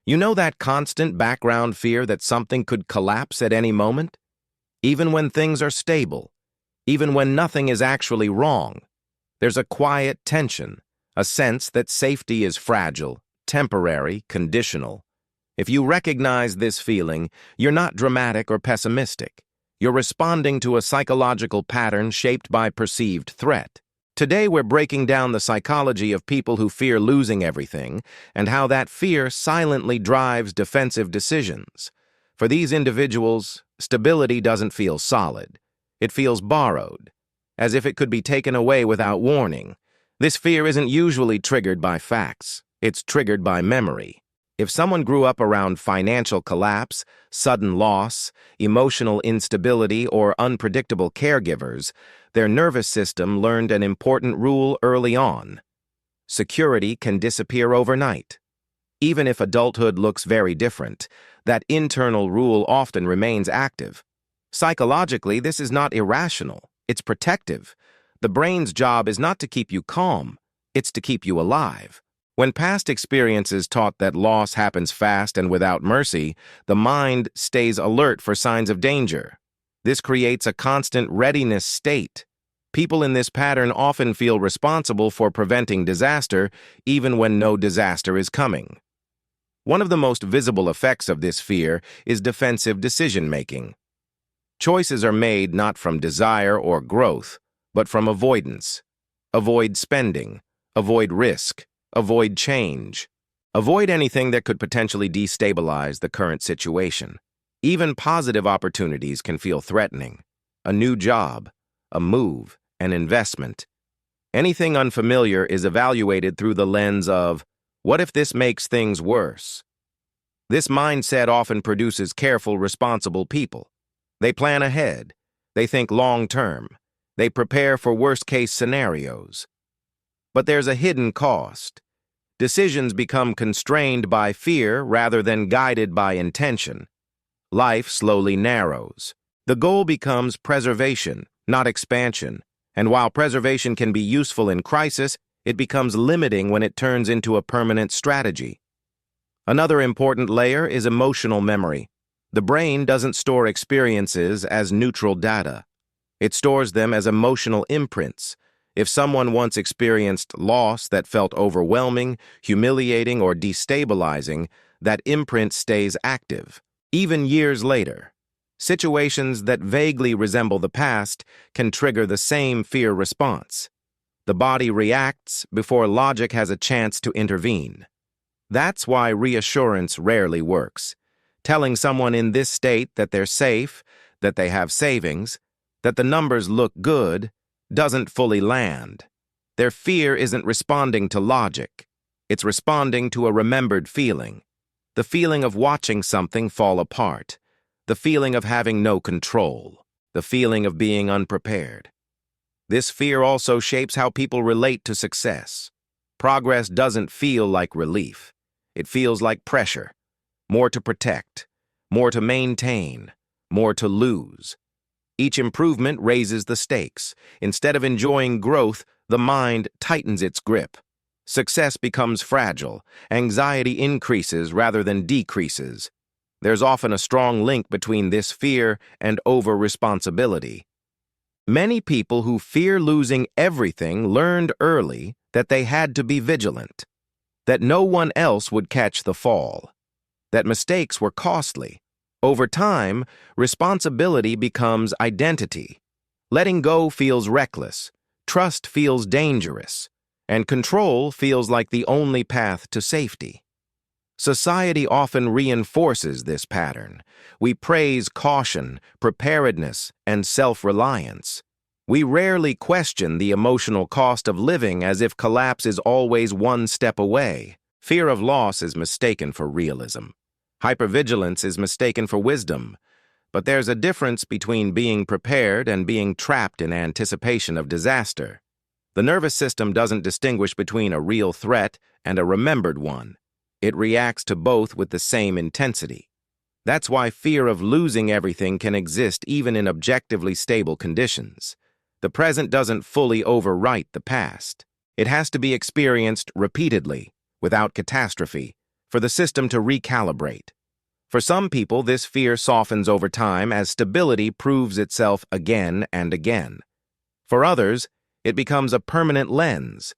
You know that constant background fear that something could collapse at any moment? Even when things are stable, even when nothing is actually wrong, there's a quiet tension, a sense that safety is fragile, temporary, conditional. If you recognize this feeling, you're not dramatic or pessimistic. You're responding to a psychological pattern shaped by perceived threat. Today we're breaking down the psychology of people who fear losing everything and how that fear silently drives defensive decisions. For these individuals, stability doesn't feel solid. It feels borrowed, as if it could be taken away without warning. This fear isn't usually triggered by facts. It's triggered by memory. If someone grew up around financial collapse, sudden loss, emotional instability, or unpredictable caregivers, their nervous system learned an important rule early on. Security can disappear overnight. Even if adulthood looks very different, that internal rule often remains active. Psychologically, this is not irrational. It's protective. The brain's job is not to keep you calm. It's to keep you alive. When past experiences taught that loss happens fast and without mercy, the mind stays alert for signs of danger. This creates a constant readiness state. People in this pattern often feel responsible for preventing disaster, even when no disaster is coming. One of the most visible effects of this fear is defensive decision-making. Choices are made not from desire or growth, but from avoidance. Avoid spending, avoid risk, avoid change. Avoid anything that could potentially destabilize the current situation. Even positive opportunities can feel threatening. A new job, a move, an investment. Anything unfamiliar is evaluated through the lens of, what if this makes things worse? This mindset often produces careful, responsible people. They plan ahead. They think long-term. They prepare for worst-case scenarios. But there's a hidden cost. Decisions become constrained by fear rather than guided by intention. Life slowly narrows. The goal becomes preservation, not expansion. And while preservation can be useful in crisis, it becomes limiting when it turns into a permanent strategy. Another important layer is emotional memory. The brain doesn't store experiences as neutral data. It stores them as emotional imprints. If someone once experienced loss that felt overwhelming, humiliating, or destabilizing, that imprint stays active. Even years later, situations that vaguely resemble the past can trigger the same fear response. The body reacts before logic has a chance to intervene. That's why reassurance rarely works. Telling someone in this state that they're safe, that they have savings, that the numbers look good, doesn't fully land. Their fear isn't responding to logic. It's responding to a remembered feeling. The feeling of watching something fall apart. The feeling of having no control. The feeling of being unprepared. This fear also shapes how people relate to success. Progress doesn't feel like relief. It feels like pressure. More to protect, more to maintain, more to lose. Each improvement raises the stakes. Instead of enjoying growth, the mind tightens its grip. Success becomes fragile. Anxiety increases rather than decreases. There's often a strong link between this fear and over-responsibility. Many people who fear losing everything learned early that they had to be vigilant, that no one else would catch the fall, that mistakes were costly. Over time, responsibility becomes identity. Letting go feels reckless, trust feels dangerous, and control feels like the only path to safety. Society often reinforces this pattern. We praise caution, preparedness, and self-reliance. We rarely question the emotional cost of living as if collapse is always one step away. Fear of loss is mistaken for realism. Hypervigilance is mistaken for wisdom. But there's a difference between being prepared and being trapped in anticipation of disaster. The nervous system doesn't distinguish between a real threat and a remembered one. It reacts to both with the same intensity. That's why fear of losing everything can exist even in objectively stable conditions. The present doesn't fully overwrite the past. It has to be experienced repeatedly, without catastrophe, for the system to recalibrate. For some people, this fear softens over time as stability proves itself again and again. For others, it becomes a permanent lens.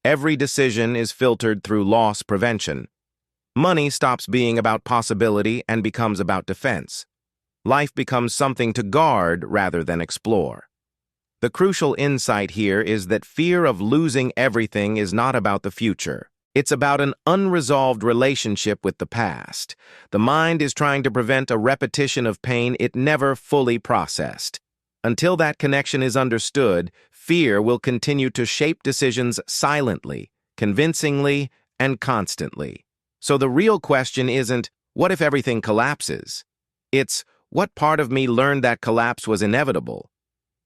Every decision is filtered through loss prevention. Money stops being about possibility and becomes about defense. Life becomes something to guard rather than explore. The crucial insight here is that fear of losing everything is not about the future. It's about an unresolved relationship with the past. The mind is trying to prevent a repetition of pain it never fully processed. Until that connection is understood, fear will continue to shape decisions silently, convincingly, and constantly. So the real question isn't, what if everything collapses? It's, what part of me learned that collapse was inevitable?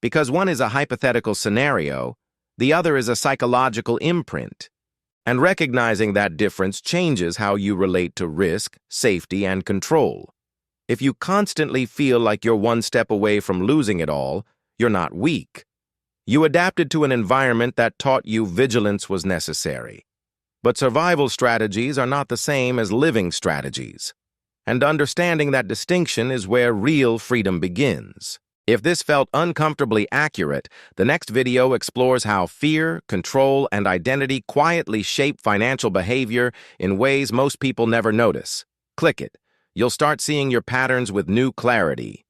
Because one is a hypothetical scenario, the other is a psychological imprint. And recognizing that difference changes how you relate to risk, safety, and control. If you constantly feel like you're one step away from losing it all, you're not weak. You adapted to an environment that taught you vigilance was necessary. But survival strategies are not the same as living strategies. And understanding that distinction is where real freedom begins. If this felt uncomfortably accurate, the next video explores how fear, control, and identity quietly shape financial behavior in ways most people never notice. Click it. You'll start seeing your patterns with new clarity.